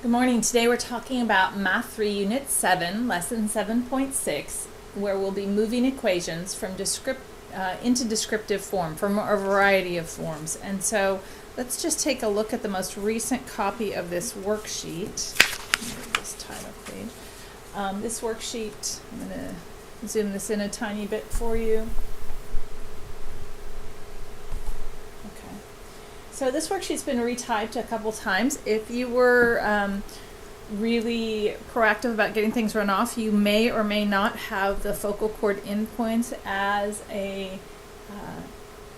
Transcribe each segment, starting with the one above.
Good morning. Today we're talking about Math 3 Unit 7, Lesson 7.6, where we'll be moving equations from into descriptive form, from a variety of forms. And so let's just take a look at the most recent copy of this worksheet. This title page. This worksheet, I'm going to zoom this in a tiny bit for you. So this worksheet's been retyped a couple times. If you were really proactive about getting things run off, you may or may not have the focal chord endpoints as a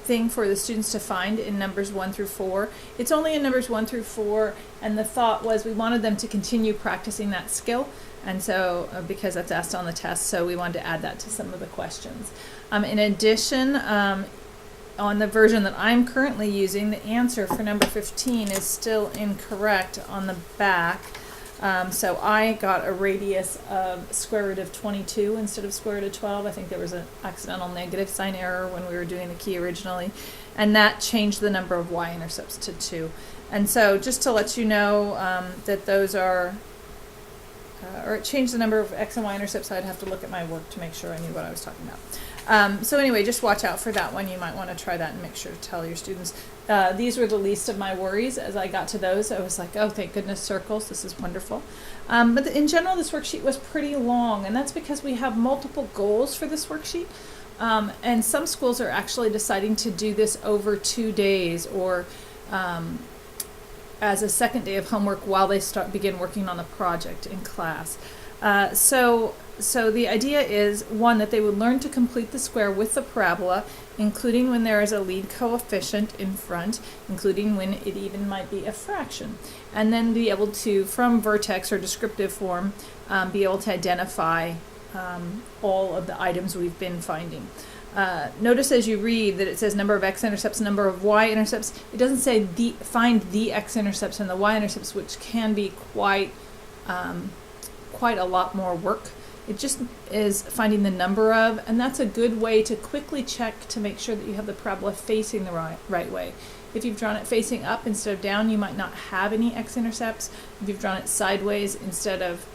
thing for the students to find in numbers 1 through 4. It's only in numbers 1 through 4, and the thought was we wanted them to continue practicing that skill, and so because that's asked on the test, so we wanted to add that to some of the questions. In addition, on the version that I'm currently using, the answer for number 15 is still incorrect on the back. So I got a radius of square root of 22 instead of square root of 12. I think there was an accidental negative sign error when we were doing the key originally. And that changed the number of y-intercepts to 2. And so just to let you know that those are, or it changed the number of x and y-intercepts, so I'd have to look at my work to make sure I knew what I was talking about. So anyway, just watch out for that one. You might want to try that and make sure to tell your students. These were the least of my worries. As I got to those, I was like, oh, thank goodness, circles. This is wonderful. But in general, this worksheet was pretty long, and that's because we have multiple goals for this worksheet. And some schools are actually deciding to do this over 2 days or as a second day of homework while they begin working on the project in class. So the idea is, one, that they would learn to complete the square with the parabola, including when there is a lead coefficient in front, including when it even might be a fraction. And then be able to, from vertex or descriptive form, be able to identify all of the items we've been finding. Notice as you read that it says number of x-intercepts, number of y-intercepts. It doesn't say find the x-intercepts and the y-intercepts, which can be quite a lot more work. It just is finding the number of, and that's a good way to quickly check to make sure that you have the parabola facing the right way. If you've drawn it facing up instead of down, you might not have any x-intercepts. If you've drawn it sideways instead of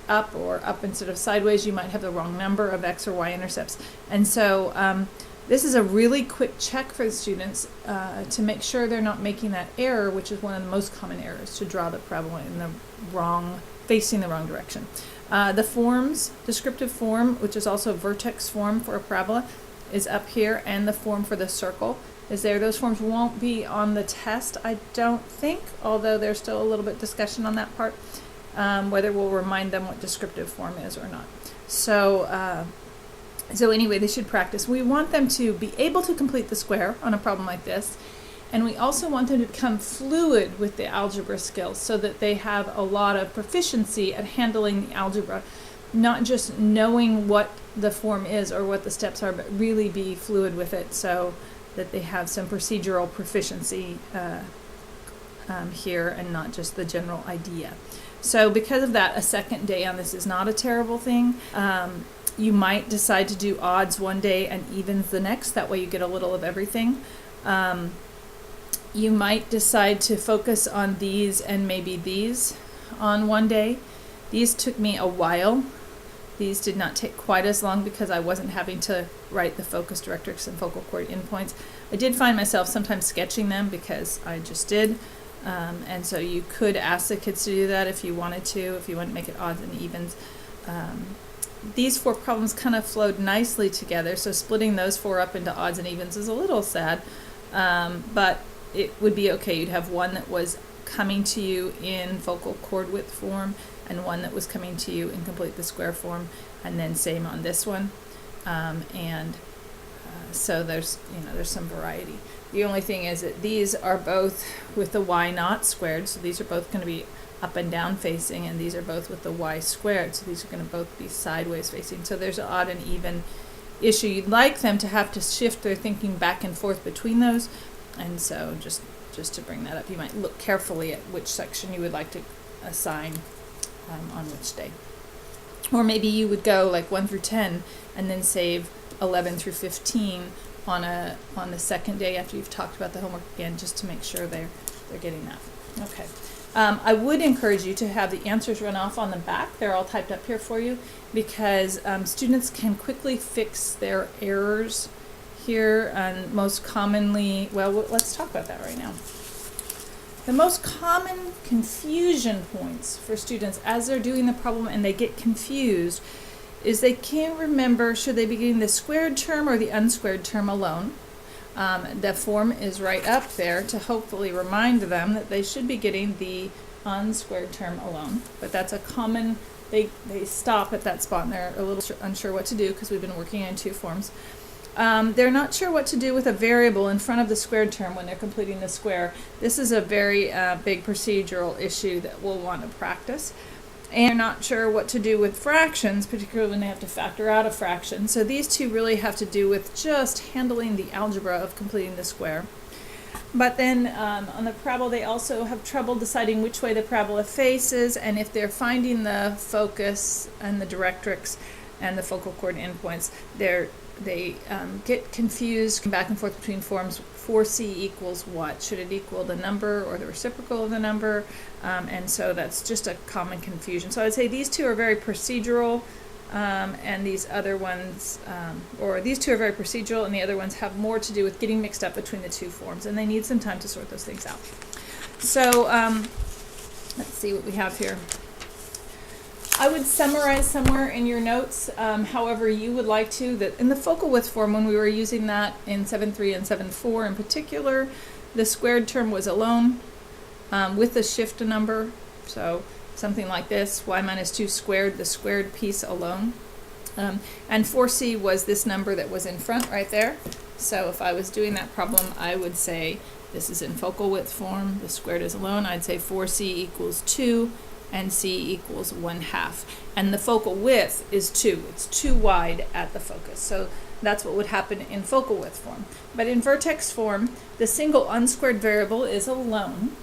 up, or up instead of sideways, you might have the wrong number of x or y-intercepts. And so this is a really quick check for the students to make sure they're not making that error, which is one of the most common errors, to draw the parabola in the facing the wrong direction. The forms, descriptive form, which is also vertex form for a parabola, is up here, and the form for the circle is there. Those forms won't be on the test, I don't think, although there's still a little bit discussion on that part, whether we'll remind them what descriptive form is or not. So anyway, they should practice. We want them to be able to complete the square on a problem like this, and we also want them to become fluid with the algebra skills so that they have a lot of proficiency at handling the algebra, not just knowing what the form is or what the steps are, but really be fluid with it so that they have some procedural proficiency here and not just the general idea. So because of that, a second day on this is not a terrible thing. You might decide to do odds one day and evens the next. That way you get a little of everything. You might decide to focus on these and maybe these on one day. These took me a while. These did not take quite as long because I wasn't having to write the focus directrix and focal chord endpoints. I did find myself sometimes sketching them because I just did. And so you could ask the kids to do that if you wanted to, if you want to make it odds and evens. These 4 problems kind of flowed nicely together, so splitting those 4 up into odds and evens is a little sad, but it would be okay. You'd have one that was coming to you in focal chord width form and one that was coming to you in complete the square form, and then same on this one. So there's some variety. The only thing is that these are both with the y naught squared, so these are both going to be up and down facing, and these are both with the y squared, so these are going to both be sideways facing. So there's an odd and even issue. You'd like them to have to shift their thinking back and forth between those, and so just to bring that up, you might look carefully at which section you would like to assign on which day. Or maybe you would go like 1 through 10 and then save 11 through 15 on the second day after you've talked about the homework again, just to make sure they're getting that. Okay. I would encourage you to have the answers run off on the back. They're all typed up here for you, because students can quickly fix their errors here. And most commonly, well, let's talk about that right now. The most common confusion points for students as they're doing the problem and they get confused is they can't remember, should they be getting the squared term or the unsquared term alone. The form is right up there to hopefully remind them that they should be getting the unsquared term alone. But that's a common, they stop at that spot and they're a little unsure what to do because we've been working in two forms. They're not sure what to do with a variable in front of the squared term when they're completing the square. This is a very big procedural issue that we'll want to practice. And they're not sure what to do with fractions, particularly when they have to factor out a fraction. So these two really have to do with just handling the algebra of completing the square. But then on the parabola, they also have trouble deciding which way the parabola faces, and if they're finding the focus and the directrix and the focal chord endpoints, they get confused, come back and forth between forms. 4c equals what? Should it equal the number or the reciprocal of the number? And so that's just a common confusion. So I'd say these two are very procedural, and these other ones, or these two are very procedural, and the other ones have more to do with getting mixed up between the two forms, and they need some time to sort those things out. So let's see what we have here. I would summarize somewhere in your notes, however you would like to, that in the focal width form, when we were using that in 7.3 and 7.4 in particular, the squared term was alone with the shift number. So something like this, y minus 2 squared, the squared piece alone. And 4c was this number that was in front right there. So if I was doing that problem, I would say this is in focal width form, the squared is alone. I'd say 4c equals 2. And c equals 1/2. And the focal width is 2. It's too wide at the focus. So that's what would happen in focal width form. But in vertex form, the single unsquared variable is alone.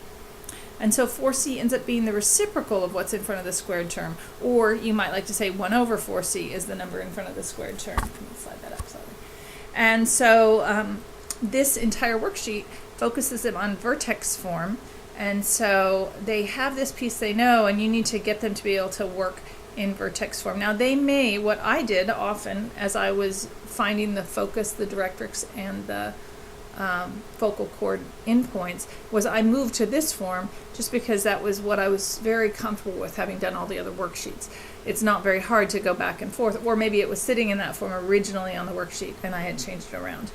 And so 4c ends up being the reciprocal of what's in front of the squared term. Or you might like to say 1 over 4c is the number in front of the squared term. Let me slide that up slightly. And so this entire worksheet focuses them on vertex form. And so they have this piece they know, and you need to get them to be able to work in vertex form. Now they may, what I did often as I was finding the focus, the directrix, and the focal chord endpoints, was I moved to this form just because that was what I was very comfortable with, having done all the other worksheets. It's not very hard to go back and forth, or maybe it was sitting in that form originally on the worksheet and I had changed it around.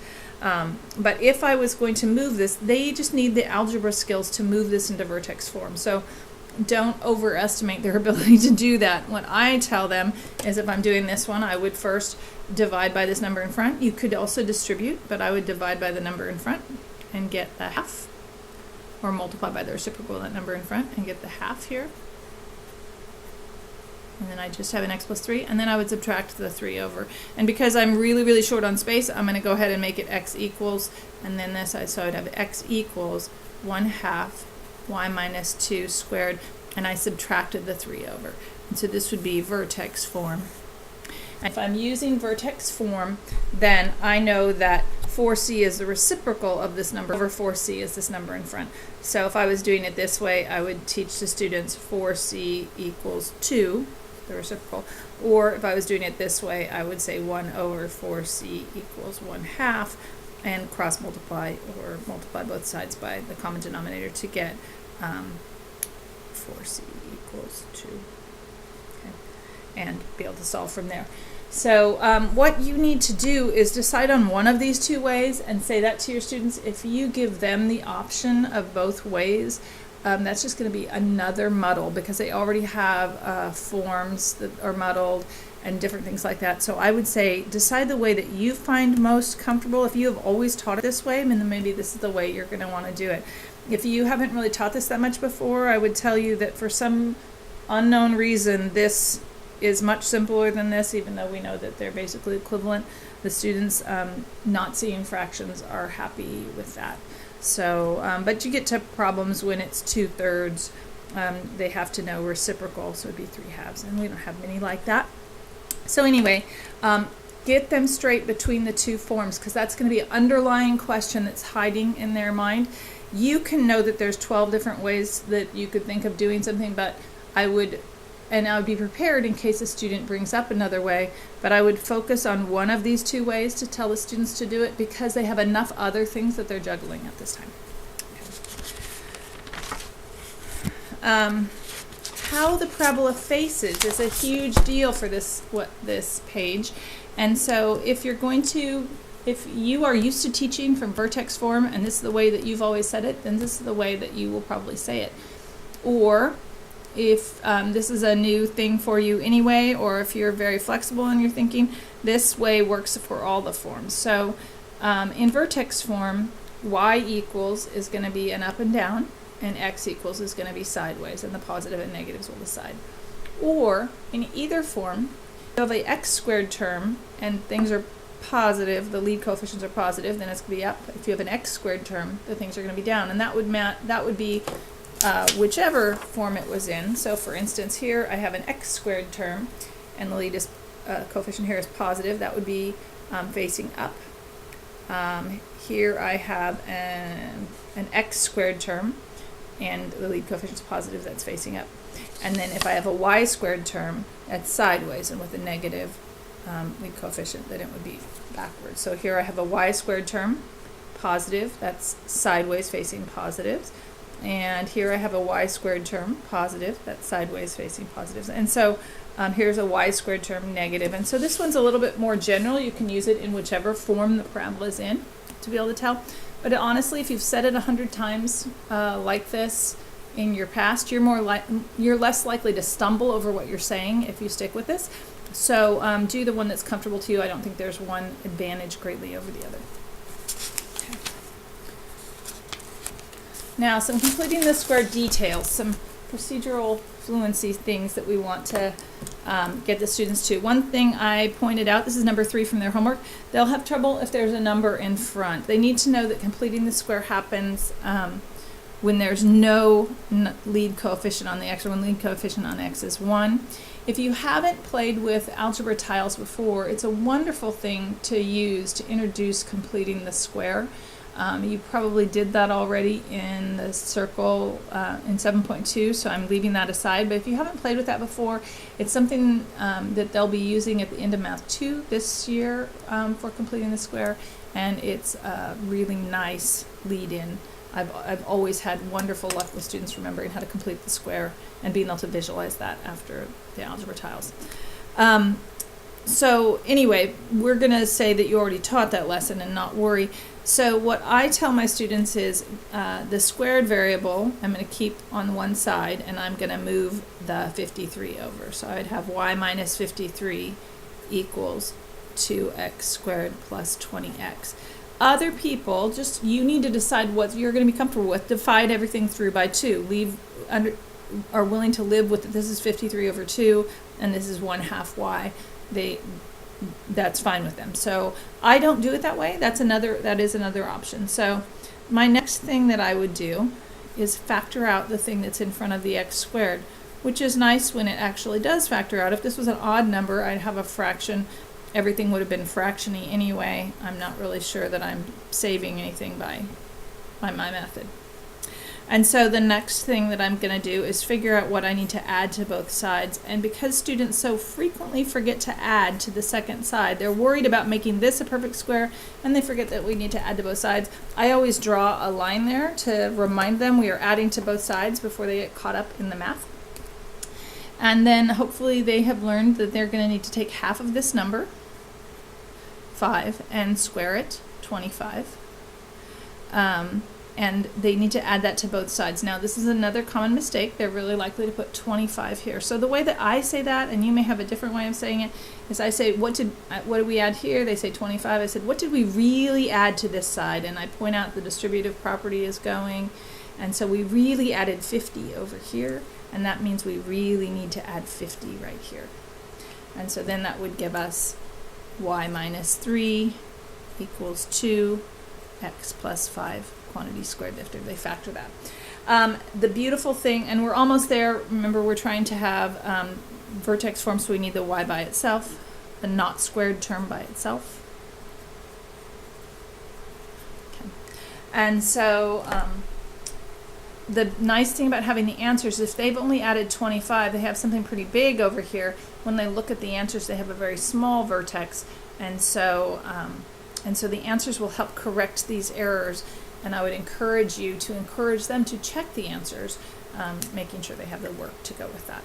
But if I was going to move this, they just need the algebra skills to move this into vertex form. So don't overestimate their ability to do that. What I tell them is, if I'm doing this one, I would first divide by this number in front. You could also distribute, but I would divide by the number in front and get the half, or multiply by the reciprocal of that number in front and get the half here. And then I just have an x plus 3, and then I would subtract the 3 over. And because I'm really, really short on space, I'm going to go ahead and make it x equals, and then this, so I'd have x equals 1/2 y minus 2 squared, and I subtracted the 3 over. And so this would be vertex form. And if I'm using vertex form, then I know that 4c is the reciprocal of this number over 4c is this number in front. So if I was doing it this way, I would teach the students 4c equals 2, the reciprocal, or if I was doing it this way, I would say 1 over 4c equals 1/2, and cross multiply or multiply both sides by the common denominator to get 4c equals 2, okay, and be able to solve from there. So what you need to do is decide on one of these two ways and say that to your students. If you give them the option of both ways, that's just going to be another muddle, because they already have forms that are muddled and different things like that. So I would say decide the way that you find most comfortable. If you have always taught it this way, then maybe this is the way you're going to want to do it. If you haven't really taught this that much before, I would tell you that for some unknown reason, this is much simpler than this, even though we know that they're basically equivalent. The students not seeing fractions are happy with that. So, but you get to problems when it's 2/3, they have to know reciprocal, so it'd be 3/2, and we don't have many like that. So anyway, get them straight between the two forms, because that's going to be an underlying question that's hiding in their mind. You can know that there's 12 different ways that you could think of doing something, but I would be prepared in case a student brings up another way, but I would focus on one of these two ways to tell the students to do it because they have enough other things that they're juggling at this time. How the parabola faces is a huge deal for this page. And so if you are used to teaching from vertex form and this is the way that you've always said it, then this is the way that you will probably say it. Or if this is a new thing for you anyway, or if you're very flexible in your thinking, this way works for all the forms. So in vertex form, y equals is going to be an up and down, and x equals is going to be sideways, and the positive and negatives will decide. Or in either form, you have a x squared term and things are positive, the lead coefficients are positive, then it's going to be up. If you have an x squared term, the things are going to be down, and that would be whichever form it was in. So for instance, here I have an x squared term, and the lead coefficient here is positive. That would be facing up. Here I have an x squared term, and the lead coefficient is positive. That's facing up. And then if I have a y squared term, that's sideways, and with a negative lead coefficient, then it would be backwards. So here I have a y squared term, positive. That's sideways facing positives. And here I have a y squared term, positive, that's sideways facing positives. And so here's a y squared term, negative. And so this one's a little bit more general. You can use it in whichever form the parabola is in to be able to tell. But honestly, if you've said it 100 times like this in your past, you're less likely to stumble over what you're saying if you stick with this. So do the one that's comfortable to you. I don't think there's one advantage greatly over the other. Now, some completing the square details, some procedural fluency things that we want to get the students to. One thing I pointed out, this is number 3 from their homework, they'll have trouble if there's a number in front. They need to know that completing the square happens when there's no lead coefficient on the x, or when lead coefficient on x is 1. If you haven't played with algebra tiles before, it's a wonderful thing to use to introduce completing the square. You probably did that already in the circle in 7.2, so I'm leaving that aside. But if you haven't played with that before, it's something that they'll be using at the end of Math 2 this year for completing the square, and it's a really nice lead-in. I've always had wonderful luck with students remembering how to complete the square and being able to visualize that after the algebra tiles. So anyway, we're going to say that you already taught that lesson and not worry. So what I tell my students is the squared variable I'm going to keep on one side, and I'm going to move the 53 over. So I'd have y minus 53 equals 2x squared plus 20x. Other people, just you need to decide what you're going to be comfortable with. Divide everything through by 2. Are willing to live with it. This is 53 over 2, and this is 1/2 y. That's fine with them. So I don't do it that way. That is another option. So my next thing that I would do is factor out the thing that's in front of the x squared, which is nice when it actually does factor out. If this was an odd number, I'd have a fraction. Everything would have been fractiony anyway. I'm not really sure that I'm saving anything by my method. And so the next thing that I'm going to do is figure out what I need to add to both sides. And because students so frequently forget to add to the second side, they're worried about making this a perfect square, and they forget that we need to add to both sides. I always draw a line there to remind them we are adding to both sides before they get caught up in the math. And then hopefully they have learned that they're going to need to take half of this number, 5, and square it, 25. And they need to add that to both sides. Now, this is another common mistake. They're really likely to put 25 here. So the way that I say that, and you may have a different way of saying it, is I say, what did we add here? They say 25. I said, what did we really add to this side? And I point out the distributive property is going. And so we really added 50 over here. And that means we really need to add 50 right here. And so then that would give us y minus 3 equals 2, x plus 5. Quantity squared after they factor that. The beautiful thing, and we're almost there, remember we're trying to have vertex form, so we need the y by itself, the not squared term by itself. Okay. And so the nice thing about having the answers, if they've only added 25, they have something pretty big over here. When they look at the answers, they have a very small vertex, and so the answers will help correct these errors. And I would encourage you to encourage them to check the answers, making sure they have the work to go with that.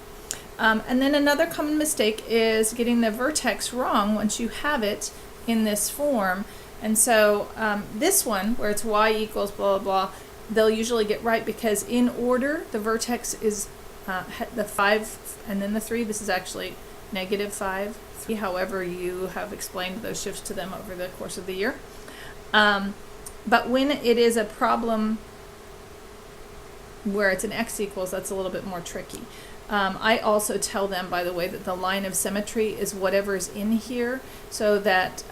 And then another common mistake is getting the vertex wrong once you have it in this form. And so this one, where it's y equals blah, blah, blah, they'll usually get right because in order, the vertex is the 5 and then the 3. This is actually -5, 3, however you have explained those shifts to them over the course of the year. But when it is a problem where it's an x equals, that's a little bit more tricky. I also tell them, by the way, that the line of symmetry is whatever's in here, so that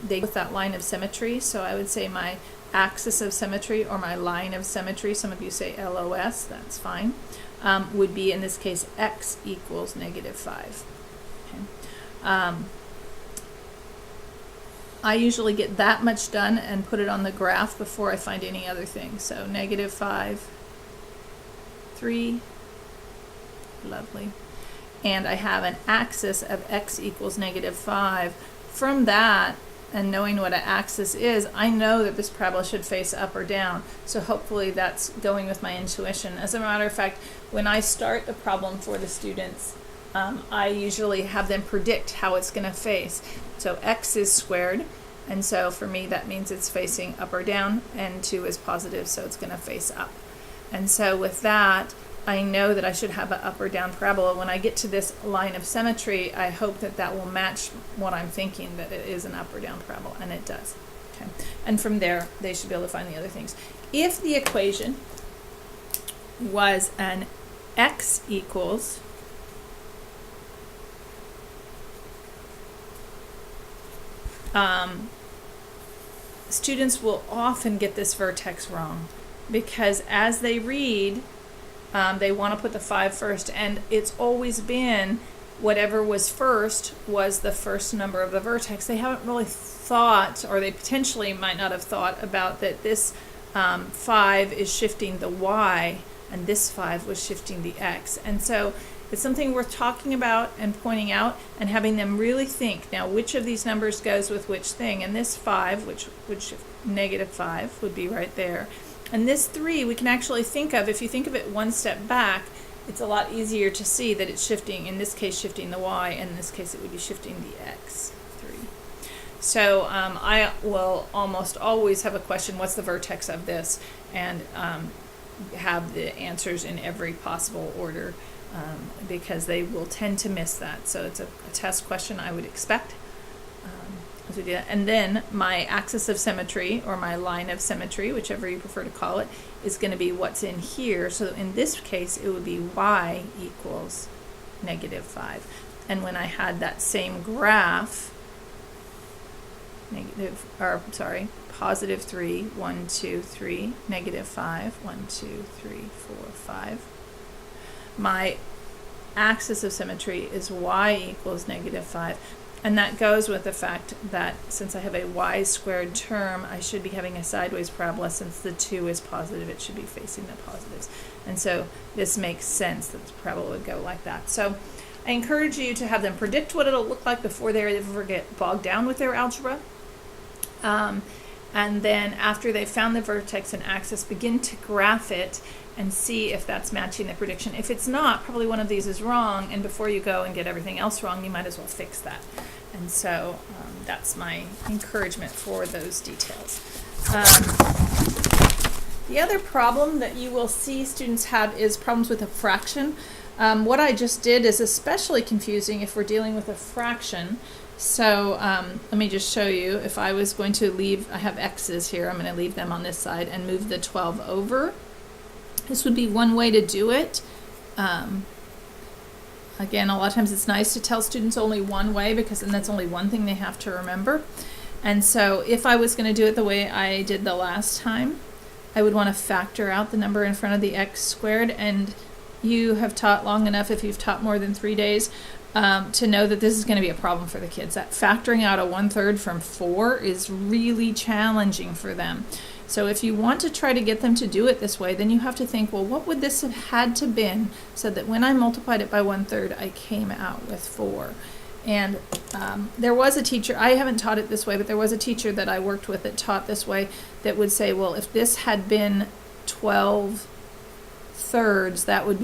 they with that line of symmetry. So I would say my axis of symmetry or my line of symmetry, some of you say LOS, that's fine, would be in this case x equals -5. Okay. I usually get that much done and put it on the graph before I find any other thing. So -5, 3, lovely. And I have an axis of x equals -5. From that, and knowing what an axis is, I know that this parabola should face up or down. So hopefully that's going with my intuition. As a matter of fact, when I start the problem for the students, I usually have them predict how it's going to face. So x is squared, and so for me that means it's facing up or down, and 2 is positive, so it's going to face up. And so with that, I know that I should have an up or down parabola. When I get to this line of symmetry, I hope that that will match what I'm thinking, that it is an up or down parabola, and it does. Okay. And from there, they should be able to find the other things. If the equation was an x equals students will often get this vertex wrong, because as they read, they want to put the 5 first, and it's always been whatever was first was the first number of the vertex. They haven't really thought, or they potentially might not have thought about that this 5 is shifting the y, and this 5 was shifting the x. And so it's something worth talking about and pointing out and having them really think, now which of these numbers goes with which thing? And this 5, which -5 would be right there. And this 3 we can actually think of, if you think of it one step back, it's a lot easier to see that it's shifting, in this case shifting the y, and in this case it would be shifting the x, 3. So I will almost always have a question, what's the vertex of this? And have the answers in every possible order, because they will tend to miss that. So it's a test question I would expect as we do that. And then my axis of symmetry, or my line of symmetry, whichever you prefer to call it, is going to be what's in here. So in this case, it would be y equals -5. And when I had that same graph, +3, 1, 2, 3, -5, 1, 2, 3, 4, 5. My axis of symmetry is y equals -5, and that goes with the fact that since I have a y squared term, I should be having a sideways parabola. Since the 2 is positive, it should be facing the positives. And so this makes sense that the parabola would go like that. So I encourage you to have them predict what it'll look like before they ever get bogged down with their algebra. And then after they've found the vertex and axis, begin to graph it and see if that's matching the prediction. If it's not, probably one of these is wrong, and before you go and get everything else wrong, you might as well fix that. And so that's my encouragement for those details. The other problem that you will see students have is problems with a fraction. What I just did is especially confusing if we're dealing with a fraction. So let me just show you. If I was going to leave, I have x's here, I'm going to leave them on this side and move the 12 over. This would be one way to do it. Again, a lot of times it's nice to tell students only one way, because then that's only one thing they have to remember. And so if I was going to do it the way I did the last time, I would want to factor out the number in front of the x squared. And you have taught long enough, if you've taught more than 3 days, to know that this is going to be a problem for the kids. That factoring out a 1/3 from 4 is really challenging for them. So if you want to try to get them to do it this way, then you have to think, well, what would this have had to been so that when I multiplied it by 1/3, I came out with 4. And there was a teacher, I haven't taught it this way, but there was a teacher that I worked with that taught this way that would say, well, if this had been 12/3, that would be